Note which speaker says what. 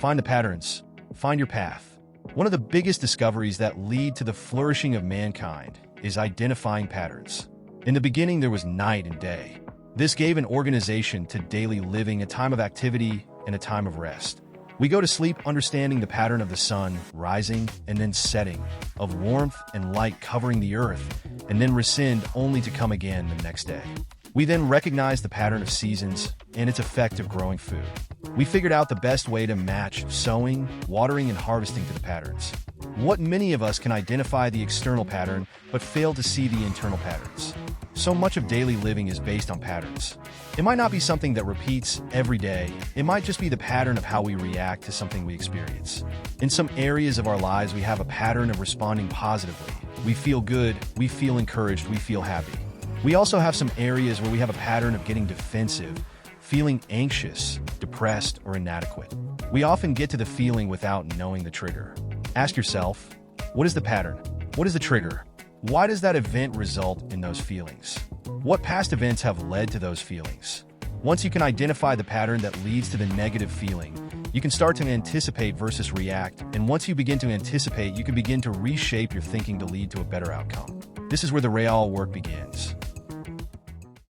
Speaker 1: Find the patterns. Find your path. One of the biggest discoveries that lead to the flourishing of mankind is identifying patterns. In the beginning, there was night and day. This gave an organization to daily living, a time of activity and a time of rest. We go to sleep understanding the pattern of the sun rising and then setting, of warmth and light covering the earth, and then rescind only to come again the next day. We then recognize the pattern of seasons and its effect of growing food. We figured out the best way to match sowing, watering, and harvesting to the patterns. What many of us can identify the external pattern, but fail to see the internal patterns. So much of daily living is based on patterns. It might not be something that repeats every day. It might just be the pattern of how we react to something we experience. In some areas of our lives, we have a pattern of responding positively. We feel good, we feel encouraged, we feel happy. We also have some areas where we have a pattern of getting defensive, feeling anxious, depressed, or inadequate. We often get to the feeling without knowing the trigger. Ask yourself, what is the pattern? What is the trigger? Why does that event result in those feelings? What past events have led to those feelings? Once you can identify the pattern that leads to the negative feeling, you can start to anticipate versus react, and once you begin to anticipate, you can begin to reshape your thinking to lead to a better outcome. This is where the real work begins.